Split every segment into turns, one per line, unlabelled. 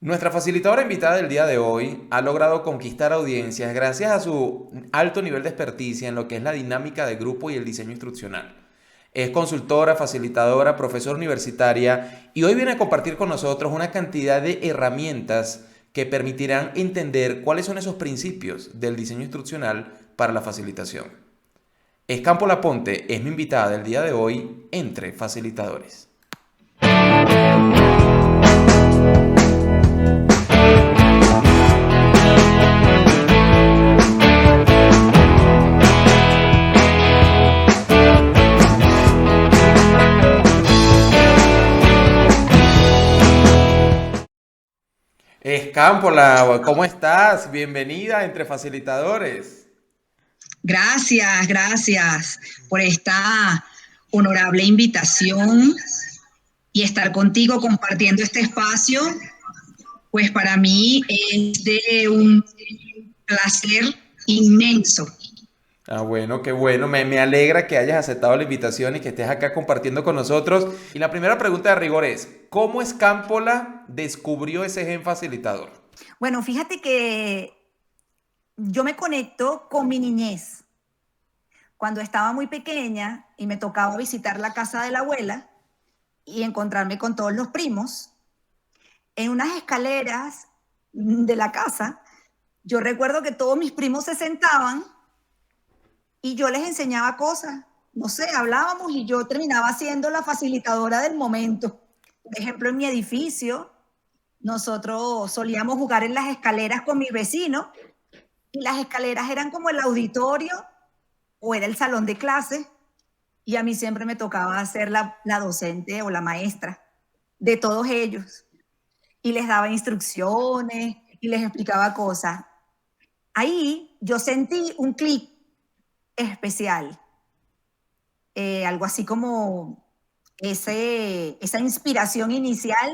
Nuestra facilitadora invitada del día de hoy ha logrado conquistar audiencias gracias a su alto nivel de experticia en lo que es la dinámica de grupo y el diseño instruccional. Es consultora, facilitadora, profesora universitaria y hoy viene a compartir con nosotros una cantidad de herramientas que permitirán entender cuáles son esos principios del diseño instruccional para la facilitación. Escampo Laponte es mi invitada del día de hoy entre facilitadores. Escámpola, ¿cómo estás? Bienvenida entre facilitadores.
Gracias, gracias por esta honorable invitación y estar contigo compartiendo este espacio. Pues para mí es de un placer inmenso.
Bueno, qué bueno. Me alegra que hayas aceptado la invitación y que estés acá compartiendo con nosotros. Y la primera pregunta de rigor es, ¿cómo Escámpola descubrió ese gen facilitador?
Bueno, fíjate que yo me conecto con mi niñez. Cuando estaba muy pequeña y me tocaba visitar la casa de la abuela y encontrarme con todos los primos, en unas escaleras de la casa, yo recuerdo que todos mis primos se sentaban y yo les enseñaba cosas. No sé, hablábamos y yo terminaba siendo la facilitadora del momento. Por ejemplo, en mi edificio, nosotros solíamos jugar en las escaleras con mis vecinos y las escaleras eran como el auditorio o era el salón de clase y a mí siempre me tocaba ser la docente o la maestra de todos ellos y les daba instrucciones y les explicaba cosas. Ahí yo sentí un clic especial, algo así como esa inspiración inicial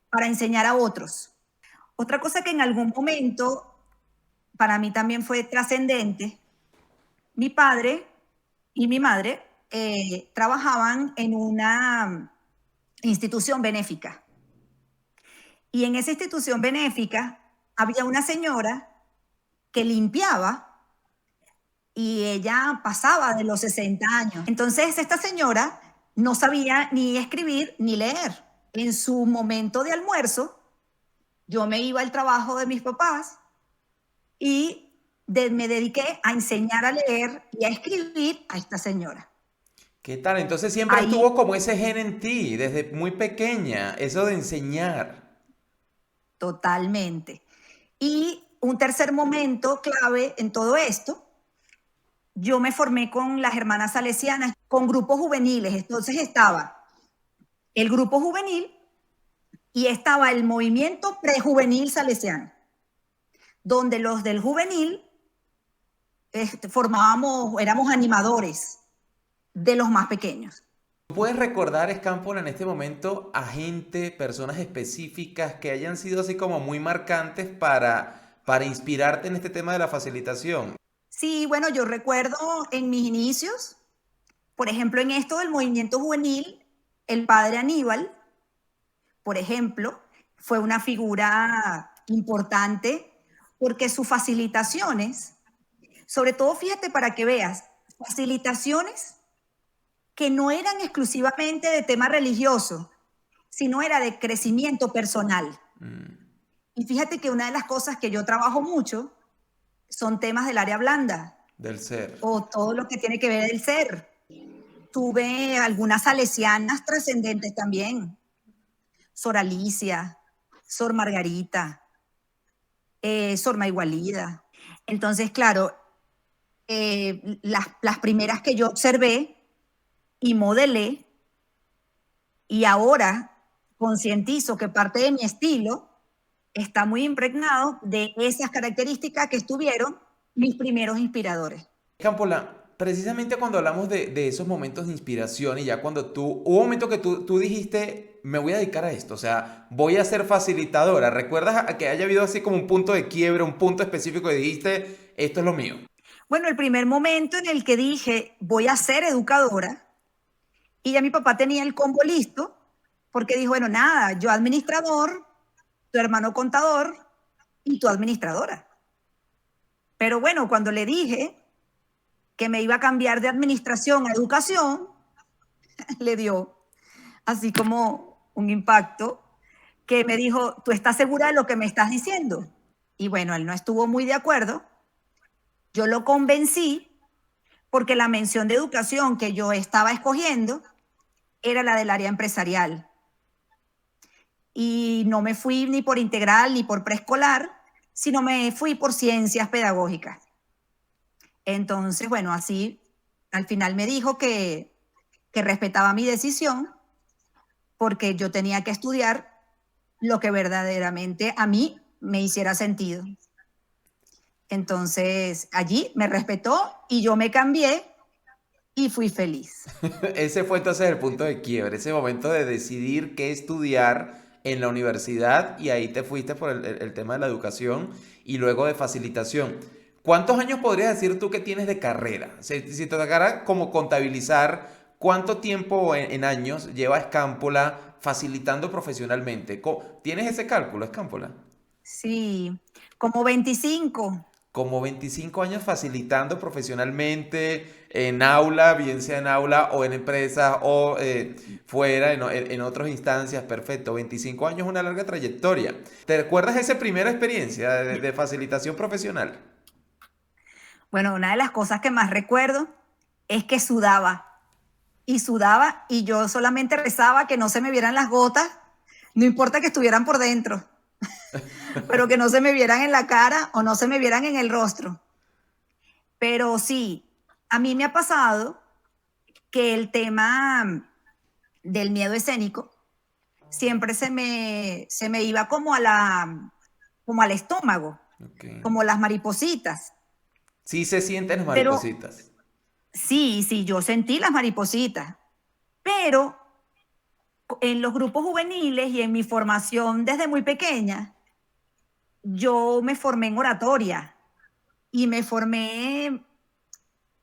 para enseñar a otros. Otra cosa que en algún momento para mí también fue trascendente, mi padre y mi madre trabajaban en una institución benéfica. Y en esa institución benéfica había una señora que limpiaba y ella pasaba de los 60 años. Entonces esta señora no sabía ni escribir ni leer. En su momento de almuerzo, yo me iba al trabajo de mis papás y me dediqué a enseñar a leer y a escribir a esta señora.
¿Qué tal? Entonces siempre
Ahí
estuvo como ese gen en ti, desde muy pequeña, eso de enseñar.
totalmente. Y un tercer momento clave en todo esto, yo me formé con las hermanas salesianas, con grupos juveniles. Entonces estaba el grupo juvenil y estaba el movimiento prejuvenil salesiano, donde los del juvenil éramos animadores de los más pequeños.
¿Puedes recordar, Escámpola, en este momento a gente, personas específicas que hayan sido así como muy marcantes para inspirarte en este tema de la facilitación?
Sí, bueno, yo recuerdo en mis inicios, por ejemplo, en esto del movimiento juvenil, el padre Aníbal, por ejemplo, fue una figura importante porque sus facilitaciones, sobre todo fíjate para que veas, facilitaciones que no eran exclusivamente de tema religioso, sino era de crecimiento personal. Y fíjate que una de las cosas que yo trabajo mucho son temas del área blanda
Del ser.
o todo lo que tiene que ver el ser. Tuve algunas salesianas trascendentes también, Sor Alicia, Sor Margarita, Sor Maigualida. Entonces, claro, las primeras que yo observé y modelé, y ahora concientizo que parte de mi estilo está muy impregnado de esas características que estuvieron mis primeros inspiradores.
Campola, precisamente cuando hablamos de esos momentos de inspiración y ya cuando hubo un momento que tú dijiste, me voy a dedicar a esto, o sea, voy a ser facilitadora. ¿Recuerdas a que haya habido así como un punto de quiebre, un punto específico que dijiste, esto es lo mío?
Bueno, el primer momento en el que dije, voy a ser educadora, y ya mi papá tenía el combo listo, porque dijo, bueno, nada, yo administrador, tu hermano contador y tu administradora. Pero bueno, cuando le dije que me iba a cambiar de administración a educación, le dio así como un impacto, que me dijo, ¿tú estás segura de lo que me estás diciendo? Y bueno, él no estuvo muy de acuerdo. Yo lo convencí porque la mención de educación que yo estaba escogiendo era la del área empresarial. Y no me fui ni por integral ni por preescolar, sino me fui por ciencias pedagógicas. Entonces, bueno, así al final me dijo que respetaba mi decisión porque yo tenía que estudiar lo que verdaderamente a mí me hiciera sentido. Entonces, allí me respetó y yo me cambié y fui feliz.
Ese fue entonces el punto de quiebre, ese momento de decidir qué estudiar en la universidad y ahí te fuiste por el tema de la educación y luego de facilitación. ¿Cuántos años podrías decir tú que tienes de carrera? Si te tocara como contabilizar, ¿cuánto tiempo en años lleva Escámpola facilitando profesionalmente? ¿Tienes ese cálculo, Escámpola?
Sí, como 25.
Como 25 años facilitando profesionalmente en aula, bien sea en aula o en empresas o fuera, en otras instancias, perfecto. 25 años es una larga trayectoria. ¿Te recuerdas esa primera experiencia de facilitación profesional?
Bueno, una de las cosas que más recuerdo es que sudaba y yo solamente rezaba que no se me vieran las gotas, no importa que estuvieran por dentro, pero que no se me vieran en la cara o no se me vieran en el rostro. Pero sí, a mí me ha pasado que el tema del miedo escénico siempre se me iba como al estómago,
Ok.
como las maripositas.
Sí se sienten las
Pero
maripositas.
sí, yo sentí las maripositas, pero en los grupos juveniles y en mi formación desde muy pequeña, yo me formé en oratoria y me formé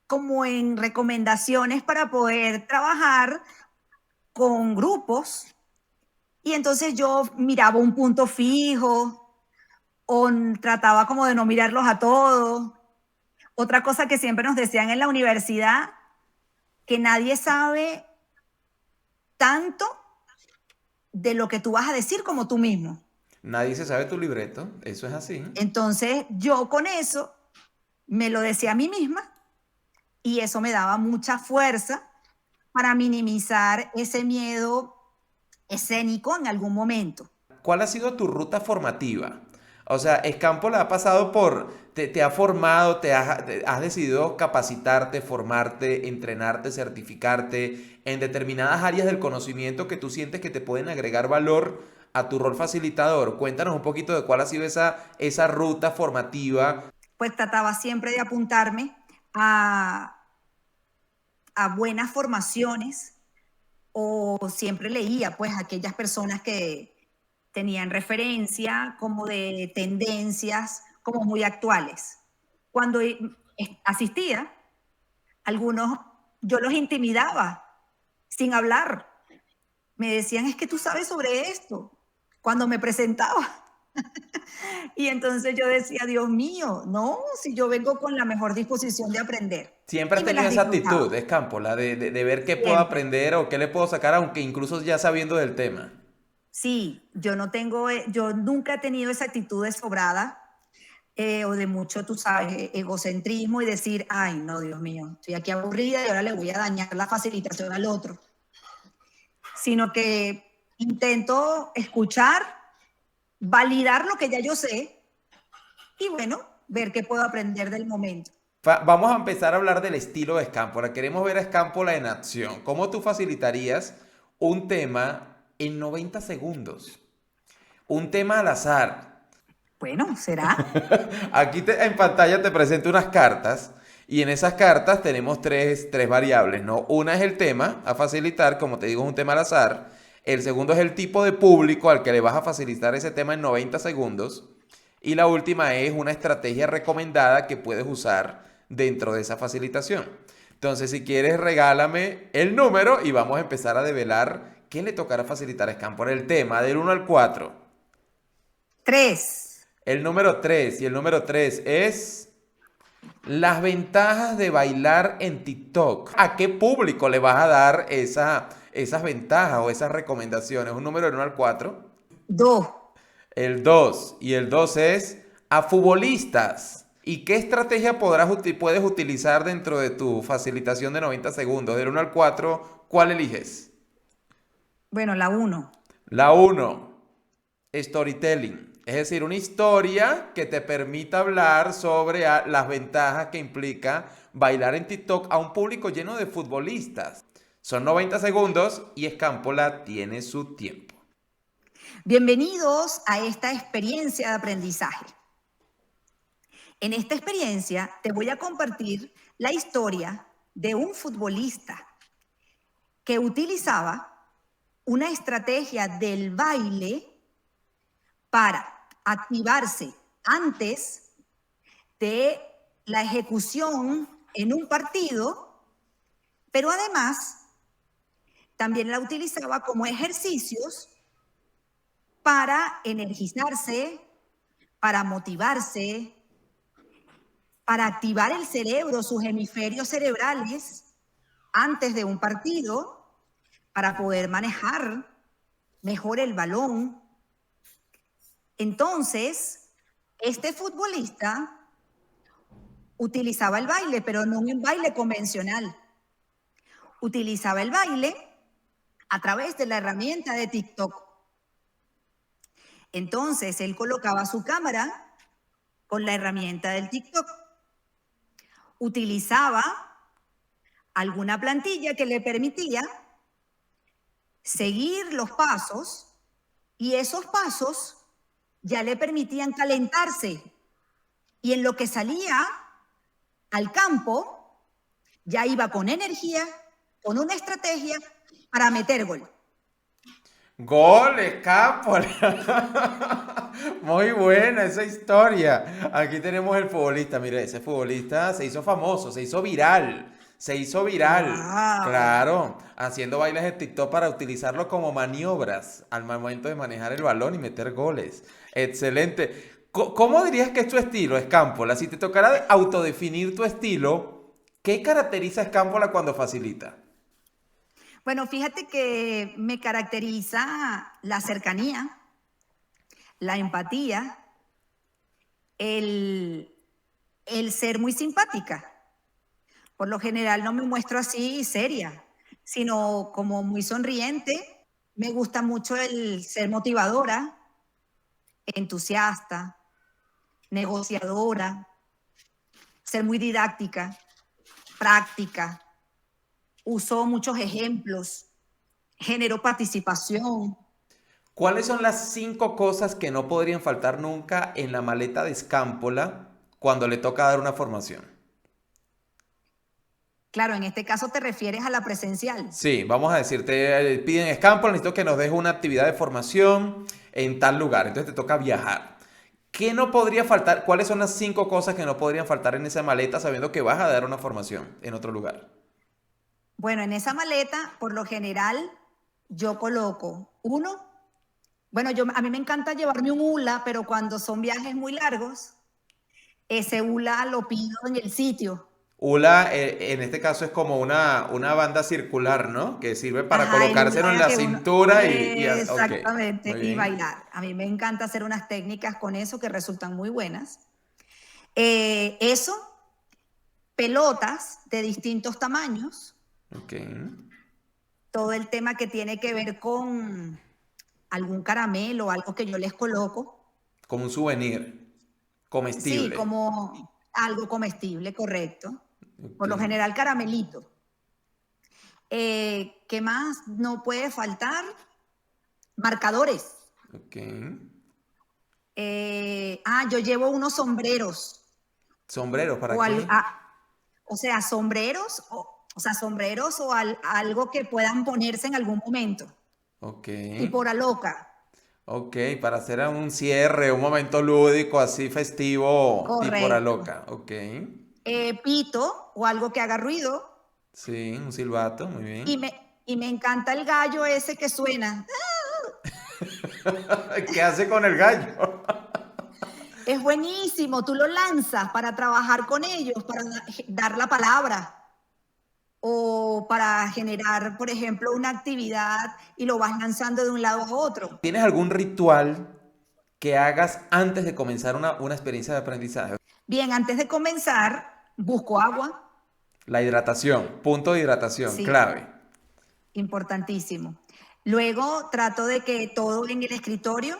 como en recomendaciones para poder trabajar con grupos. Y entonces yo miraba un punto fijo o trataba como de no mirarlos a todos. Otra cosa que siempre nos decían en la universidad, que nadie sabe tanto de lo que tú vas a decir como tú mismo.
Nadie se sabe tu libreto, eso es así.
Entonces yo con eso me lo decía a mí misma y eso me daba mucha fuerza para minimizar ese miedo escénico en algún momento.
¿Cuál ha sido tu ruta formativa? O sea, Escampo ha pasado te ha formado, has decidido capacitarte, formarte, entrenarte, certificarte en determinadas áreas del conocimiento que tú sientes que te pueden agregar valor a tu rol facilitador. Cuéntanos un poquito de cuál ha sido esa ruta formativa.
Pues trataba siempre de apuntarme a, a buenas formaciones o siempre leía pues aquellas personas que tenían referencia como de tendencias como muy actuales. Cuando asistía, algunos yo los intimidaba sin hablar. Me decían, es que tú sabes sobre esto, cuando me presentaba. Y entonces yo decía, Dios mío, no, si yo vengo con la mejor disposición de aprender.
Siempre has
Y me
tenido
las
esa
disfrutaba,
actitud, Escampo, de ver qué puedo
siempre.
aprender o qué le puedo sacar, aunque incluso ya sabiendo del tema.
Sí, yo no tengo, yo nunca he tenido esa actitud de sobrada o de mucho, tú sabes, egocentrismo y decir, ay, no, Dios mío, estoy aquí aburrida y ahora le voy a dañar la facilitación al otro. Sino que intento escuchar, validar lo que ya yo sé y bueno, ver qué puedo aprender del momento.
Vamos a empezar a hablar del estilo de Escámpola. Queremos ver a Escámpola en acción. ¿Cómo tú facilitarías un tema en 90 segundos? Un tema al azar.
Bueno, será.
Aquí en pantalla te presento unas cartas y en esas cartas tenemos tres variables, ¿no? Una es el tema a facilitar, como te digo, es un tema al azar. El segundo es el tipo de público al que le vas a facilitar ese tema en 90 segundos. Y la última es una estrategia recomendada que puedes usar dentro de esa facilitación. Entonces, si quieres, regálame el número y vamos a empezar a develar qué le tocará facilitar a Scam por el tema del 1 al 4.
3.
El número 3. Y el número 3 es las ventajas de bailar en TikTok. ¿A qué público le vas a dar esas ventajas o esas recomendaciones? Un número del 1 al 4.
2.
El 2. Y el 2 es a futbolistas. ¿Y qué estrategia puedes utilizar dentro de tu facilitación de 90 segundos? Del 1 al 4, ¿cuál eliges?
Bueno, la 1.
La uno, storytelling. Es decir, una historia que te permita hablar sobre las ventajas que implica bailar en TikTok a un público lleno de futbolistas. Son 90 segundos y Escámpola tiene su tiempo.
Bienvenidos a esta experiencia de aprendizaje. En esta experiencia te voy a compartir la historia de un futbolista que utilizaba una estrategia del baile para activarse antes de la ejecución en un partido, pero además también la utilizaba como ejercicios para energizarse, para motivarse, para activar el cerebro, sus hemisferios cerebrales antes de un partido, para poder manejar mejor el balón. Entonces, este futbolista utilizaba el baile, pero no un baile convencional. Utilizaba el baile a través de la herramienta de TikTok. Entonces, él colocaba su cámara con la herramienta del TikTok. Utilizaba alguna plantilla que le permitía seguir los pasos y esos pasos ya le permitían calentarse. Y en lo que salía al campo, ya iba con energía, con una estrategia para meter gol.
Gol, Escápola. Muy buena esa historia. Aquí tenemos el futbolista. Mire, ese futbolista se hizo famoso, se hizo viral. Se hizo viral.
¡Wow!
Claro, haciendo bailes de TikTok para utilizarlo como maniobras al momento de manejar el balón y meter goles. Excelente. ¿Cómo dirías que es tu estilo, Escámpola? Si te tocara autodefinir tu estilo, ¿qué caracteriza a Escámpola cuando facilita?
Bueno, fíjate que me caracteriza la cercanía, la empatía, el, el ser muy simpática. Por lo general no me muestro así seria, sino como muy sonriente. Me gusta mucho el ser motivadora, entusiasta, negociadora, ser muy didáctica, práctica. Uso muchos ejemplos, genero participación.
¿Cuáles son las 5 cosas que no podrían faltar nunca en la maleta de Escámpola cuando le toca dar una formación?
Claro, en este caso te refieres a la presencial.
Sí, vamos a decirte, piden Escámpola, necesito que nos dejes una actividad de formación en tal lugar, entonces te toca viajar. ¿Qué no podría faltar? ¿Cuáles son las 5 cosas que no podrían faltar en esa maleta sabiendo que vas a dar una formación en otro lugar?
Bueno, en esa maleta, por lo general, yo coloco a mí me encanta llevarme un hula, pero cuando son viajes muy largos, ese hula lo pido en el sitio.
ULA, en este caso es como una banda circular, ¿no? Que sirve para
Ajá, el
colocárselo en
hula
la
que uno,
cintura ok,
exactamente,
muy
y
bien.
bailar. A mí me encanta hacer unas técnicas con eso que resultan muy buenas. Eso, pelotas de distintos tamaños,
Ok.
todo el tema que tiene que ver con algún caramelo, algo que yo les coloco.
Como un souvenir,
Sí,
comestible.
como algo comestible, correcto.
Ok,
Por lo general, caramelito. ¿Qué más no puede faltar? Marcadores.
ok.
Yo llevo unos sombreros.
¿Sombreros para
O, al-
qué?
ah, o sea, sombreros, sombreros o algo que puedan ponerse en algún momento.
Ok.
Tipo la loca.
Ok, para hacer un cierre, un momento lúdico, así festivo, tipo hora
Correcto.
loca. Ok.
Pito o algo que haga ruido.
Sí, un silbato, muy
Y
bien.
me encanta el gallo ese que suena.
¿Qué hace con el gallo?
Es buenísimo, tú lo lanzas para trabajar con ellos, para dar la palabra o para generar, por ejemplo, una actividad y lo vas lanzando de un lado a otro.
¿Tienes algún ritual que hagas antes de comenzar una experiencia de aprendizaje?
Bien, antes de comenzar, busco agua,
La hidratación, punto de hidratación,
sí,
clave.
importantísimo. Luego trato de que todo en el escritorio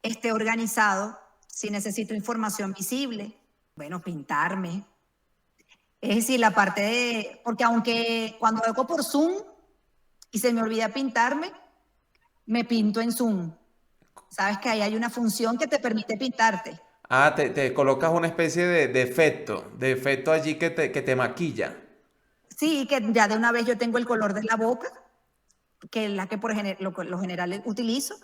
esté organizado. Si necesito información visible, bueno, pintarme. Es decir, la parte de, porque aunque cuando hago por Zoom y se me olvida pintarme, me pinto en Zoom. Sabes que ahí hay una función que te permite pintarte.
Ah, te colocas una especie de efecto allí que te maquilla.
Sí, que ya de una vez yo tengo el color de la boca, que es la que lo general utilizo.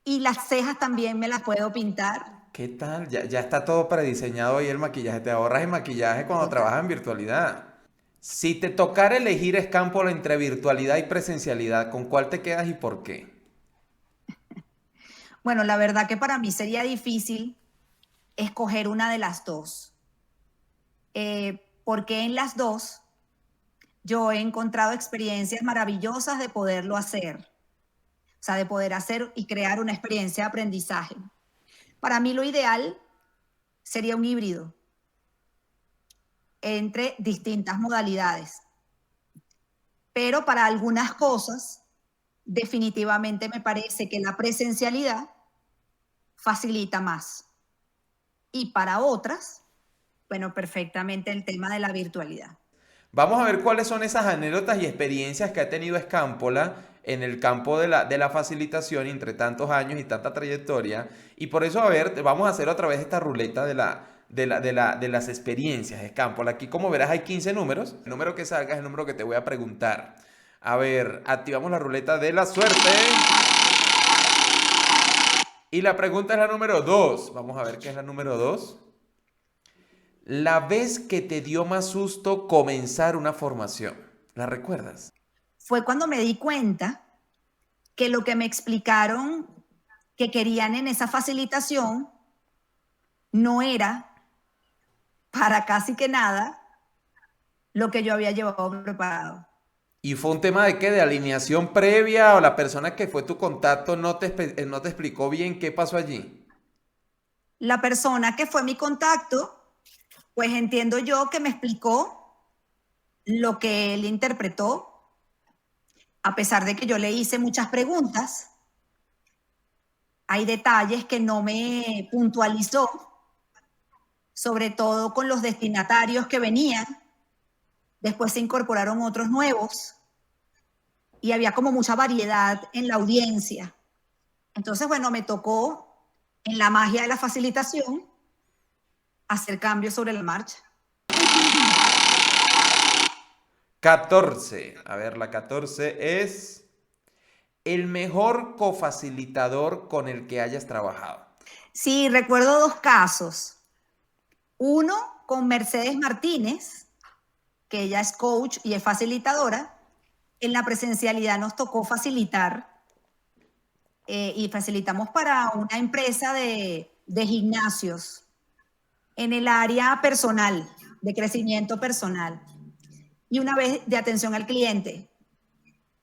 Y las cejas también me las puedo pintar.
¿Qué tal? Ya está todo prediseñado ahí el maquillaje. Te ahorras el maquillaje cuando
Total.
trabajas en virtualidad. Si te tocara elegir Scampo entre virtualidad y presencialidad, ¿con cuál te quedas y por qué?
Bueno, la verdad que para mí sería difícil escoger una de las dos, porque en las dos yo he encontrado experiencias maravillosas de poderlo hacer, o sea, de poder hacer y crear una experiencia de aprendizaje. Para mí lo ideal sería un híbrido entre distintas modalidades, pero para algunas cosas definitivamente me parece que la presencialidad facilita más y para otras, bueno, perfectamente el tema de la virtualidad.
Vamos a ver cuáles son esas anécdotas y experiencias que ha tenido Escámpola en el campo de la facilitación entre tantos años y tanta trayectoria. Y por eso, a ver, vamos a hacer otra vez esta ruleta de las experiencias, Escámpola. Aquí, como verás, hay 15 números. El número que salga es el número que te voy a preguntar. A ver, activamos la ruleta de la suerte. Y la pregunta es la número 2. Vamos a ver qué es la número 2. La vez que te dio más susto comenzar una formación. ¿La recuerdas?
Fue cuando me di cuenta que lo que me explicaron que querían en esa facilitación no era para casi que nada lo que yo había llevado preparado.
¿Y fue un tema de qué? ¿De alineación previa o la persona que fue tu contacto no te explicó bien qué pasó allí?
La persona que fue mi contacto, pues entiendo yo que me explicó lo que él interpretó, a pesar de que yo le hice muchas preguntas, hay detalles que no me puntualizó, sobre todo con los destinatarios que venían. Después se incorporaron otros nuevos y había como mucha variedad en la audiencia. Entonces, bueno, me tocó en la magia de la facilitación hacer cambios sobre la marcha.
14. A ver, la 14 es el mejor cofacilitador con el que hayas trabajado.
Sí, recuerdo dos casos. Uno con Mercedes Martínez, que ella es coach y es facilitadora. En la presencialidad nos tocó facilitar y facilitamos para una empresa de gimnasios en el área personal, de crecimiento personal. Y una vez de atención al cliente.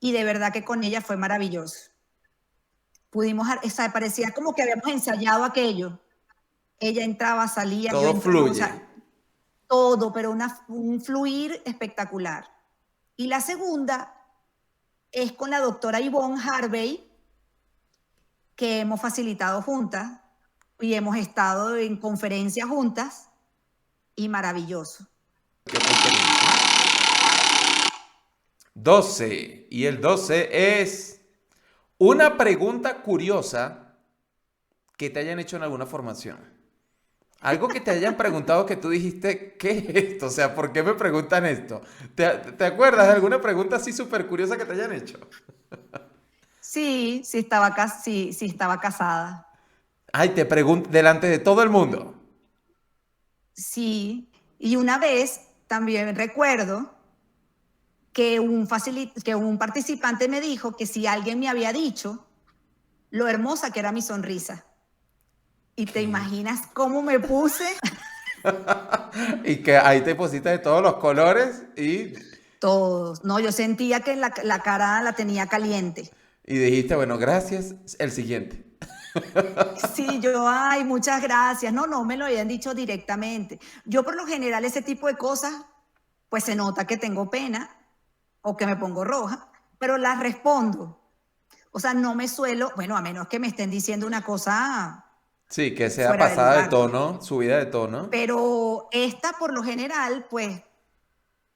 Y de verdad que con ella fue maravilloso. Pudimos, o sea, parecía como que habíamos ensayado aquello. Ella entraba, salía, yo
Todo
entraba, o
fluye.
sea, todo, pero un fluir espectacular. Y la segunda es con la doctora Yvonne Harvey, que hemos facilitado juntas y hemos estado en conferencias juntas y maravilloso.
¿Qué otra experiencia? 12. Y el 12 es una pregunta curiosa que te hayan hecho en alguna formación. Algo que te hayan preguntado que tú dijiste, ¿qué es esto? O sea, ¿por qué me preguntan esto? ¿Te acuerdas de alguna pregunta así súper curiosa que te hayan hecho?
Sí, sí estaba casada.
Ay, te pregunto delante de todo el mundo.
Sí, y una vez también recuerdo que que un participante me dijo que si alguien me había dicho lo hermosa que era mi sonrisa. Y te imaginas cómo me puse.
Y que ahí te pusiste de todos los colores
Todos. No, yo sentía que la cara la tenía caliente.
y dijiste, bueno, gracias, el siguiente.
Sí, yo, ay, muchas gracias. No, no me lo habían dicho directamente. Yo por lo general ese tipo de cosas, pues se nota que tengo pena o que me pongo roja, pero las respondo. O sea, no me suelo, bueno, a menos que me estén diciendo una cosa
Sí, que sea
fuera de
pasada de
lugar.
tono, subida de tono.
Pero esta por lo general, pues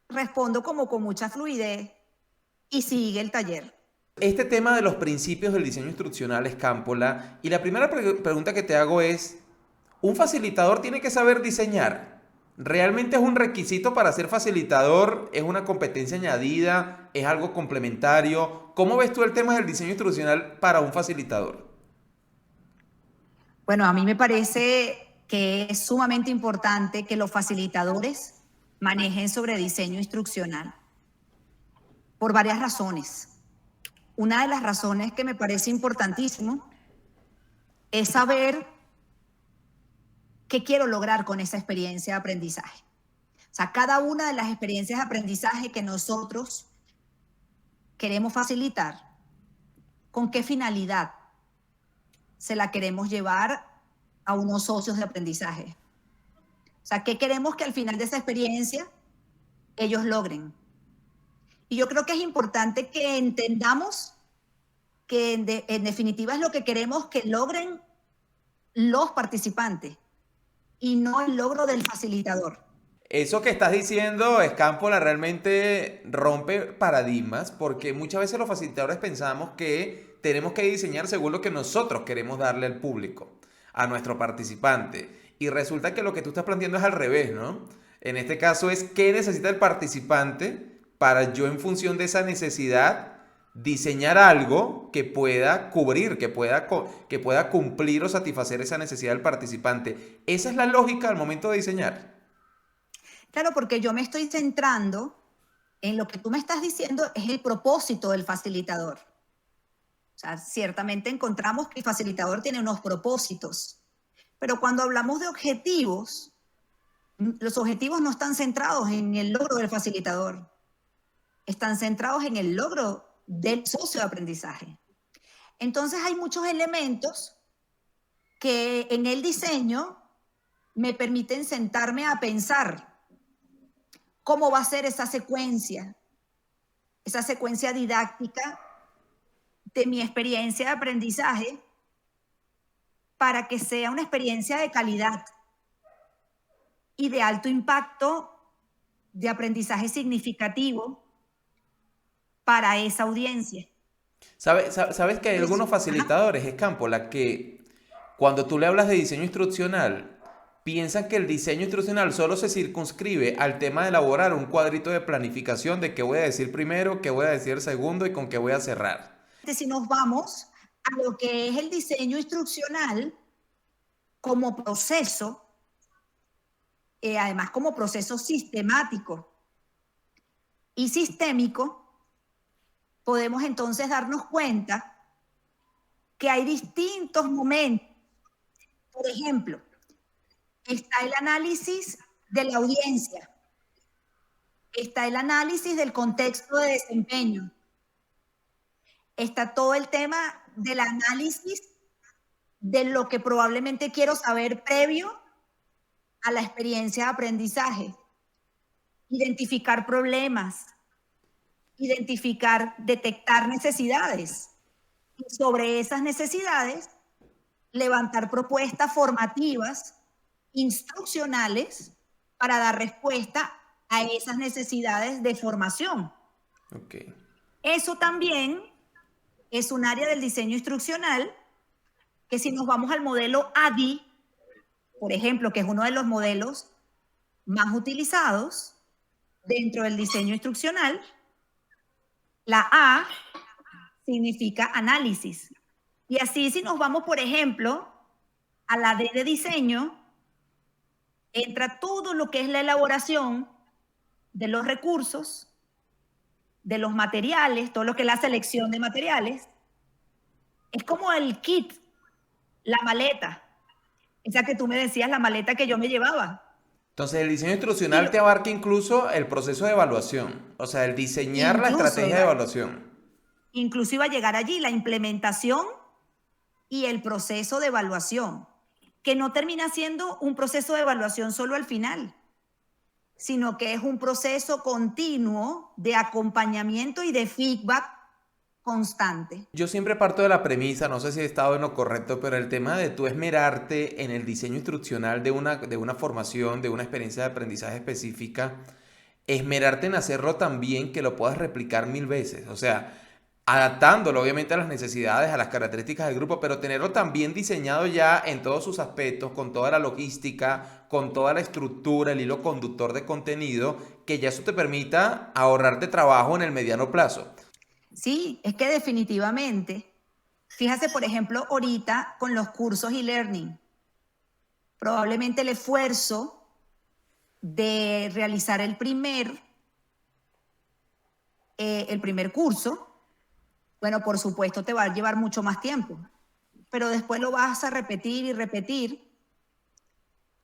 respondo como con mucha fluidez y sigue el taller.
Este tema de los principios del diseño instruccional es Cámpola. Y la primera pregunta que te hago es, ¿un facilitador tiene que saber diseñar? ¿Realmente es un requisito para ser facilitador? ¿Es una competencia añadida? ¿Es algo complementario? ¿Cómo ves tú el tema del diseño instruccional para un facilitador?
Bueno, a mí me parece que es sumamente importante que los facilitadores manejen sobre diseño instruccional por varias razones. Una de las razones que me parece importantísimo es saber qué quiero lograr con esa experiencia de aprendizaje. O sea, cada una de las experiencias de aprendizaje que nosotros queremos facilitar, ¿con qué finalidad se la queremos llevar a unos socios de aprendizaje? O sea, ¿qué queremos que al final de esa experiencia ellos logren? Y yo creo que es importante que entendamos que en definitiva es lo que queremos que logren los participantes y no el logro del facilitador.
Eso que estás diciendo, Escámpola, realmente rompe paradigmas porque muchas veces los facilitadores pensamos que tenemos que diseñar según lo que nosotros queremos darle al público, a nuestro participante. Y resulta que lo que tú estás planteando es al revés, ¿no? En este caso es qué necesita el participante para yo en función de esa necesidad diseñar algo que pueda cubrir, que pueda cumplir o satisfacer esa necesidad del participante. Esa es la lógica al momento de diseñar.
Claro, porque yo me estoy centrando en lo que tú me estás diciendo es el propósito del facilitador. O sea, ciertamente encontramos que el facilitador tiene unos propósitos, pero cuando hablamos de objetivos, los objetivos no están centrados en el logro del facilitador, están centrados en el logro del socio de aprendizaje. Entonces hay muchos elementos que en el diseño me permiten sentarme a pensar cómo va a ser esa secuencia didáctica de mi experiencia de aprendizaje para que sea una experiencia de calidad y de alto impacto, de aprendizaje significativo para esa audiencia.
¿Sabes que hay algunos facilitadores, Escampola, que cuando tú le hablas de diseño instruccional, piensan que el diseño instruccional solo se circunscribe al tema de elaborar un cuadrito de planificación de qué voy a decir primero, qué voy a decir segundo y con qué voy a cerrar?
Si nos vamos a lo que es el diseño instruccional como proceso, además como proceso sistemático y sistémico, podemos entonces darnos cuenta que hay distintos momentos. Por ejemplo, está el análisis de la audiencia, está el análisis del contexto de desempeño, está todo el tema del análisis de lo que probablemente quiero saber previo a la experiencia de aprendizaje, identificar problemas, detectar necesidades y sobre esas necesidades levantar propuestas formativas, instruccionales para dar respuesta a esas necesidades de formación.
Okay.
Eso también es un área del diseño instruccional que si nos vamos al modelo ADI, por ejemplo, que es uno de los modelos más utilizados dentro del diseño instruccional, la A significa análisis. Y así si nos vamos, por ejemplo, a la D de diseño, entra todo lo que es la elaboración de los recursos, de los materiales, todo lo que es la selección de materiales. Es como el kit, la maleta. esa que tú me decías, la maleta que yo me llevaba.
Entonces, el diseño
Y
instruccional te abarca incluso el proceso de evaluación, o sea, el diseñar la
incluso
estrategia de evaluación.
incluso iba a llegar allí la implementación y el proceso de evaluación, que no termina siendo un proceso de evaluación solo al final, sino que es un proceso continuo de acompañamiento y de feedback constante.
Yo siempre parto de la premisa, no sé si he estado en lo correcto, pero el tema de tú esmerarte en el diseño instruccional de una formación, de una experiencia de aprendizaje específica, esmerarte en hacerlo tan bien que lo puedas replicar mil veces. O sea, adaptándolo obviamente a las necesidades, a las características del grupo, pero tenerlo tan bien diseñado ya en todos sus aspectos, con toda la logística, con toda la estructura, el hilo conductor de contenido, que ya eso te permita ahorrarte trabajo en el mediano plazo.
Sí, es que definitivamente, fíjate por ejemplo ahorita con los cursos e-learning, probablemente el esfuerzo de realizar el primer curso, bueno, por supuesto te va a llevar mucho más tiempo, pero después lo vas a repetir y repetir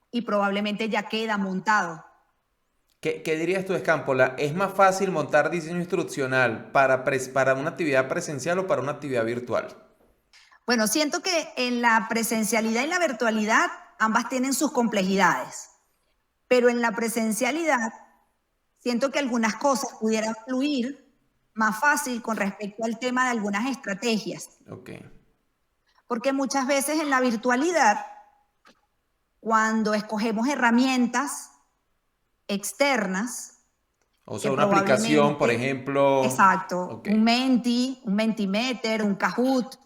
y probablemente ya queda montado.
¿Qué dirías tú, Escámpola? ¿Es más fácil montar diseño instruccional para una actividad presencial o para una actividad virtual?
Bueno, siento que en la presencialidad y la virtualidad ambas tienen sus complejidades, pero en la presencialidad siento que algunas cosas pudieran fluir más fácil con respecto al tema de algunas estrategias,
Ok.
porque muchas veces en la virtualidad, cuando escogemos herramientas externas,
O sea,
que
una aplicación, por
probablemente,
ejemplo.
exacto,
Ok.
un Menti, un Mentimeter, un Kahoot,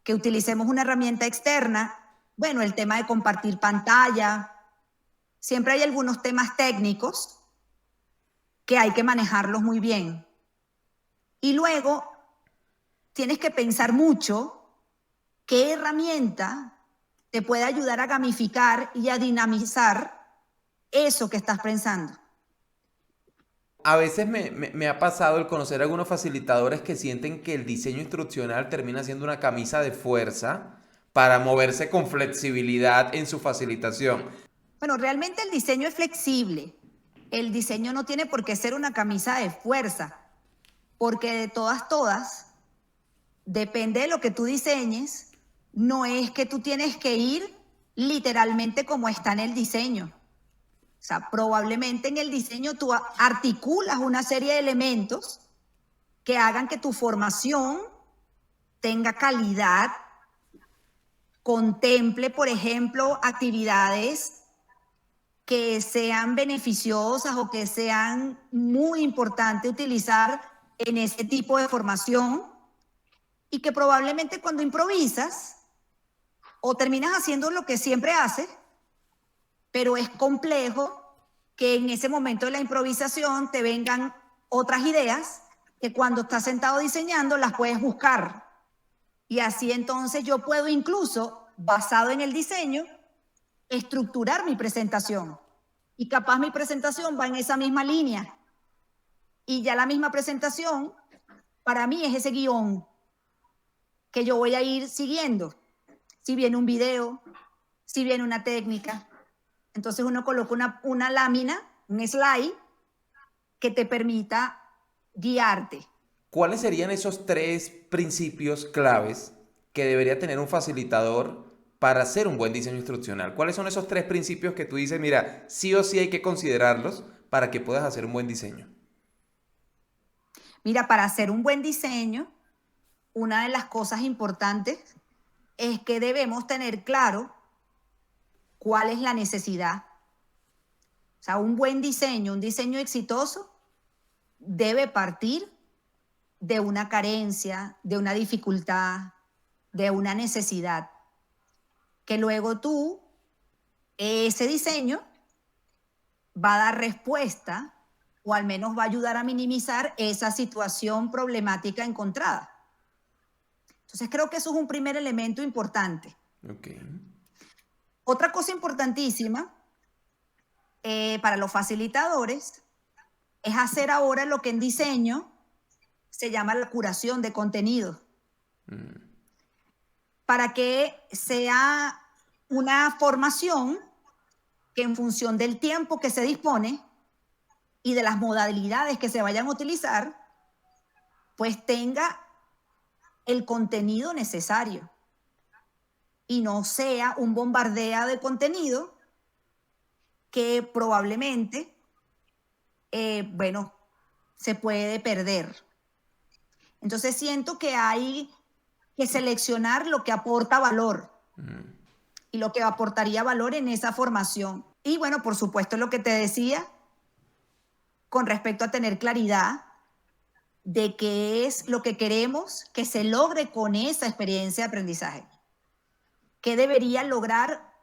que utilicemos una herramienta externa, bueno, el tema de compartir pantalla, siempre hay algunos temas técnicos que hay que manejarlos muy bien. Y luego tienes que pensar mucho qué herramienta te puede ayudar a gamificar y a dinamizar eso que estás pensando.
A veces me ha pasado el conocer a algunos facilitadores que sienten que el diseño instruccional termina siendo una camisa de fuerza para moverse con flexibilidad en su facilitación.
Bueno, realmente el diseño es flexible. El diseño no tiene por qué ser una camisa de fuerza, porque de todas, depende de lo que tú diseñes, no es que tú tienes que ir literalmente como está en el diseño. O sea, probablemente en el diseño tú articulas una serie de elementos que hagan que tu formación tenga calidad, contemple, por ejemplo, actividades que sean beneficiosas o que sean muy importantes utilizar en ese tipo de formación y que probablemente cuando improvisas o terminas haciendo lo que siempre haces, pero es complejo que en ese momento de la improvisación te vengan otras ideas que cuando estás sentado diseñando las puedes buscar. Y así entonces yo puedo incluso, basado en el diseño, estructurar mi presentación. Y capaz mi presentación va en esa misma línea. Y ya la misma presentación, para mí es ese guión que yo voy a ir siguiendo. Si viene un video, si viene una técnica. Entonces uno coloca una lámina, un slide, que te permita guiarte.
¿Cuáles serían esos tres principios claves que debería tener un facilitador para hacer un buen diseño instruccional? ¿Cuáles son esos tres principios que tú dices, mira, sí o sí hay que considerarlos para que puedas hacer un buen diseño?
Mira, para hacer un buen diseño, una de las cosas importantes es que debemos tener claro cuál es la necesidad. O sea, un buen diseño, un diseño exitoso, debe partir de una carencia, de una dificultad, de una necesidad, que luego tú, ese diseño, va a dar respuesta o al menos va a ayudar a minimizar esa situación problemática encontrada. Entonces creo que eso es un primer elemento importante.
Ok.
Otra cosa importantísima para los facilitadores es hacer ahora lo que en diseño se llama la curación de contenido, para que sea una formación que en función del tiempo que se dispone y de las modalidades que se vayan a utilizar, pues tenga el contenido necesario y no sea un bombardeo de contenido que probablemente, bueno, se puede perder. Entonces siento que hay que seleccionar lo que aporta valor y lo que aportaría valor en esa formación. Y bueno, por supuesto, lo que te decía con respecto a tener claridad de qué es lo que queremos que se logre con esa experiencia de aprendizaje. ¿Qué debería lograr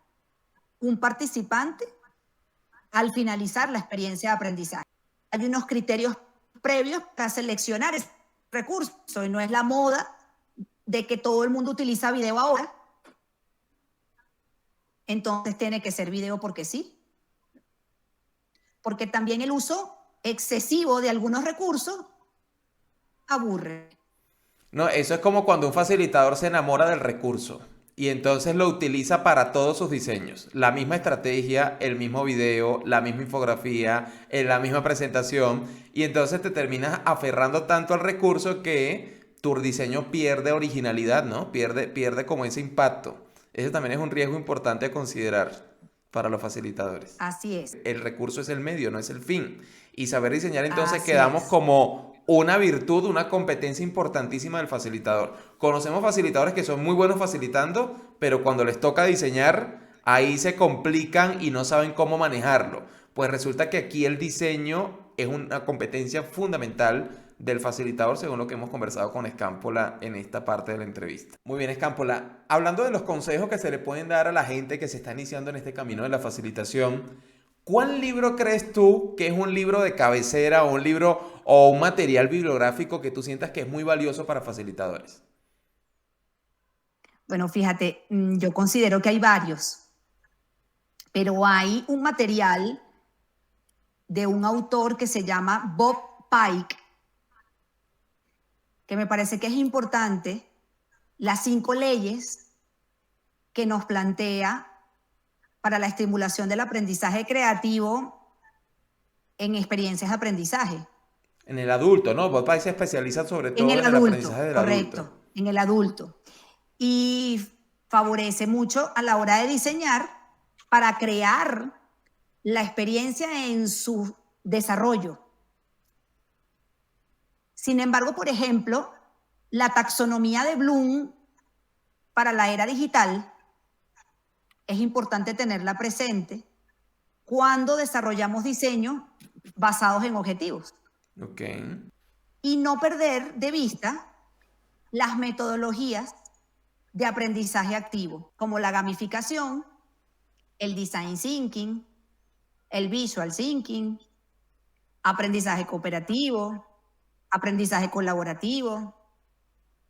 un participante al finalizar la experiencia de aprendizaje? Hay unos criterios previos para seleccionar ese recurso y no es la moda de que todo el mundo utiliza video ahora. Entonces tiene que ser video porque sí. Porque también el uso excesivo de algunos recursos aburre.
No, eso es como cuando un facilitador se enamora del recurso y entonces lo utiliza para todos sus diseños. La misma estrategia, el mismo video, la misma infografía, la misma presentación y entonces te terminas aferrando tanto al recurso que tu diseño pierde originalidad, ¿no? Pierde como ese impacto. Eso también es un riesgo importante a considerar para los facilitadores.
Así es.
El recurso es el medio, no es el fin. Y saber diseñar entonces
Así
quedamos
es.
como una virtud, una competencia importantísima del facilitador. Conocemos facilitadores que son muy buenos facilitando, pero cuando les toca diseñar, ahí se complican y no saben cómo manejarlo. Pues resulta que aquí el diseño es una competencia fundamental del facilitador, según lo que hemos conversado con Escámpola en esta parte de la entrevista. Muy bien, Escámpola. Hablando de los consejos que se le pueden dar a la gente que se está iniciando en este camino de la facilitación, ¿cuál libro crees tú que es un libro de cabecera o un libro o un material bibliográfico que tú sientas que es muy valioso para facilitadores?
Bueno, fíjate, yo considero que hay varios, pero hay un material de un autor que se llama Bob Pike, que me parece que es importante, las 5 leyes que nos plantea para la estimulación del aprendizaje creativo en experiencias de aprendizaje.
En el adulto, ¿no? Bob Pike se especializa sobre
En
todo
el
en el aprendizaje
adulto,
del adulto.
correcto, en el adulto. Y favorece mucho a la hora de diseñar para crear la experiencia en su desarrollo. Sin embargo, por ejemplo, la taxonomía de Bloom para la era digital es importante tenerla presente cuando desarrollamos diseños basados en objetivos.
Ok.
Y no perder de vista las metodologías de aprendizaje activo, como la gamificación, el design thinking, el visual thinking, aprendizaje cooperativo, aprendizaje colaborativo,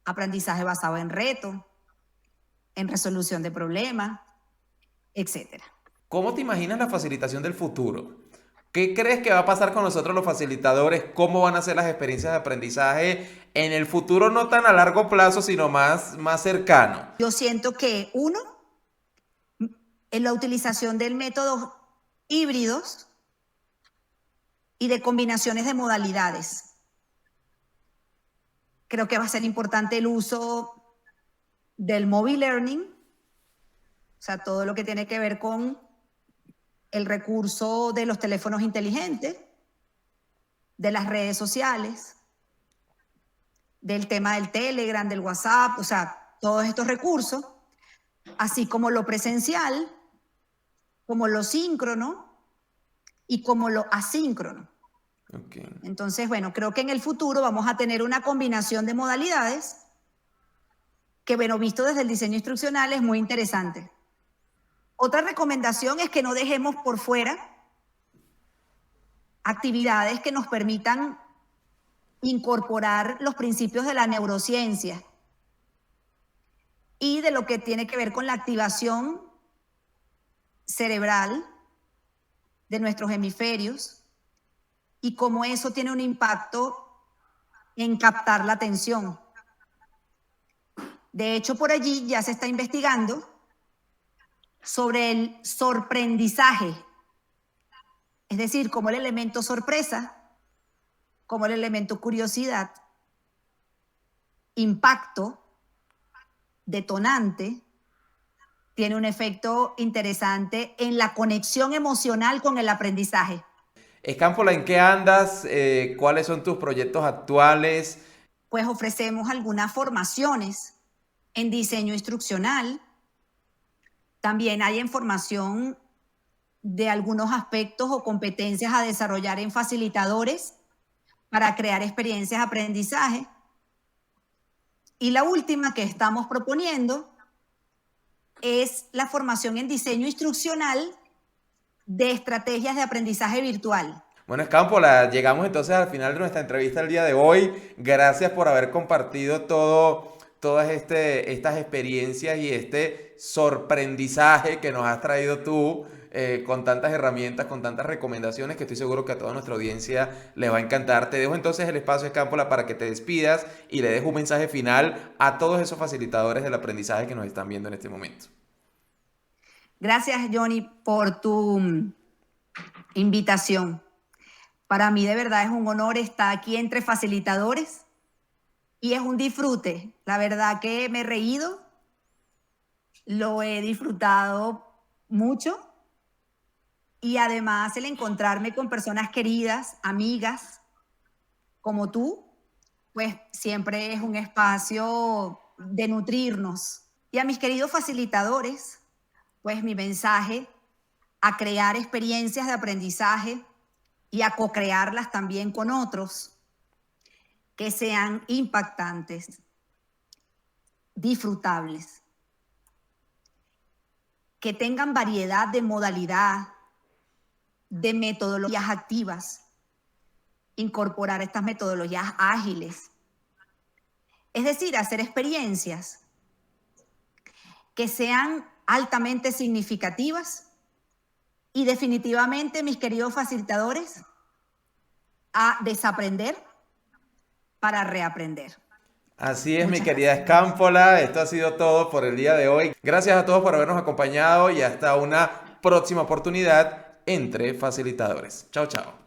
aprendizaje basado en retos, en resolución de problemas, etc.
¿Cómo te imaginas la facilitación del futuro? ¿Qué crees que va a pasar con nosotros los facilitadores? ¿Cómo van a ser las experiencias de aprendizaje en el futuro no tan a largo plazo, sino más cercano?
Yo siento que uno, en la utilización del método híbridos y de combinaciones de modalidades. Creo que va a ser importante el uso del mobile learning, o sea, todo lo que tiene que ver con el recurso de los teléfonos inteligentes, de las redes sociales, del tema del Telegram, del WhatsApp, o sea, todos estos recursos, así como lo presencial, como lo síncrono y como lo asíncrono.
Okay.
Entonces, bueno, creo que en el futuro vamos a tener una combinación de modalidades que, bueno, visto desde el diseño instruccional es muy interesante. Otra recomendación es que no dejemos por fuera actividades que nos permitan incorporar los principios de la neurociencia y de lo que tiene que ver con la activación cerebral de nuestros hemisferios y cómo eso tiene un impacto en captar la atención. De hecho, por allí ya se está investigando sobre el sorprendizaje, es decir, como el elemento sorpresa, como el elemento curiosidad, impacto, detonante, tiene un efecto interesante en la conexión emocional con el aprendizaje.
Escámpola, ¿en qué andas? ¿Cuáles son tus proyectos actuales?
Pues ofrecemos algunas formaciones en diseño instruccional. También hay información de algunos aspectos o competencias a desarrollar en facilitadores para crear experiencias de aprendizaje. Y la última que estamos proponiendo es la formación en diseño instruccional de estrategias de aprendizaje virtual.
Bueno, Escámpola, llegamos entonces al final de nuestra entrevista el día de hoy. Gracias por haber compartido todas estas experiencias y este sorprendizaje que nos has traído tú con tantas herramientas, con tantas recomendaciones que estoy seguro que a toda nuestra audiencia les va a encantar. Te dejo entonces el espacio, Escámpola, para que te despidas y le des un mensaje final a todos esos facilitadores del aprendizaje que nos están viendo en este momento.
Gracias, Johnny, por tu invitación. Para mí de verdad es un honor estar aquí entre facilitadores y es un disfrute. La verdad que me he reído, lo he disfrutado mucho y además el encontrarme con personas queridas, amigas como tú, pues siempre es un espacio de nutrirnos. Y a mis queridos facilitadores, pues mi mensaje a crear experiencias de aprendizaje y a co-crearlas también con otros que sean impactantes, disfrutables, que tengan variedad de modalidad, de metodologías activas, incorporar estas metodologías ágiles, es decir, hacer experiencias que sean altamente significativas y definitivamente, mis queridos facilitadores, a desaprender para reaprender.
Así es, mi
Muchas
querida
gracias.
Escámpola. Esto ha sido todo por el día de hoy. Gracias a todos por habernos acompañado y hasta una próxima oportunidad entre facilitadores. Chao, chao.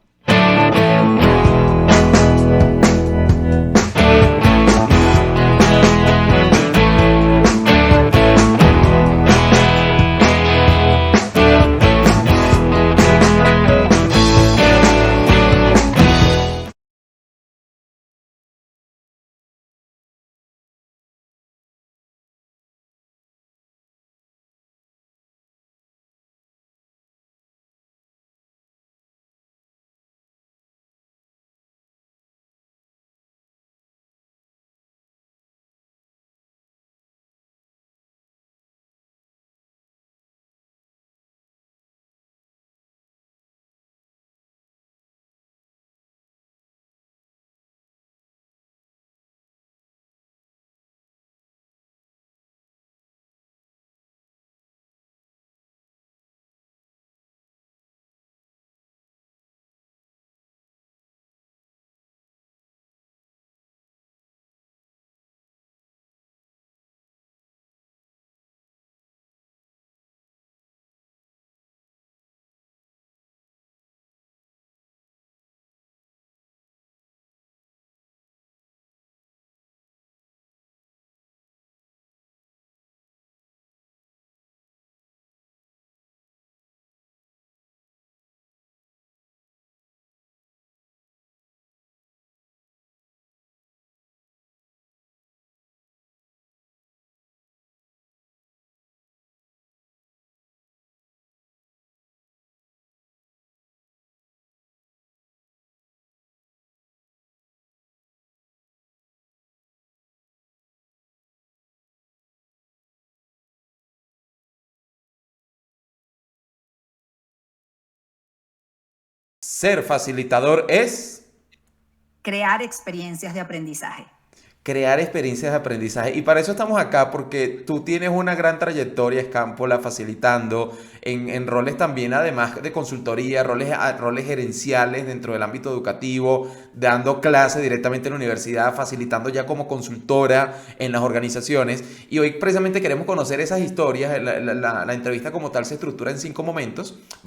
Ser facilitador es
Crear experiencias de aprendizaje.
crear experiencias de aprendizaje. Y para eso estamos acá, porque tú tienes una gran trayectoria, Escámpola, facilitando en roles también, además de consultoría, roles gerenciales dentro del ámbito educativo, dando clases directamente en la universidad, facilitando ya como consultora en las organizaciones. Y hoy precisamente queremos conocer esas historias. La entrevista como tal se estructura en 5 momentos. Vamos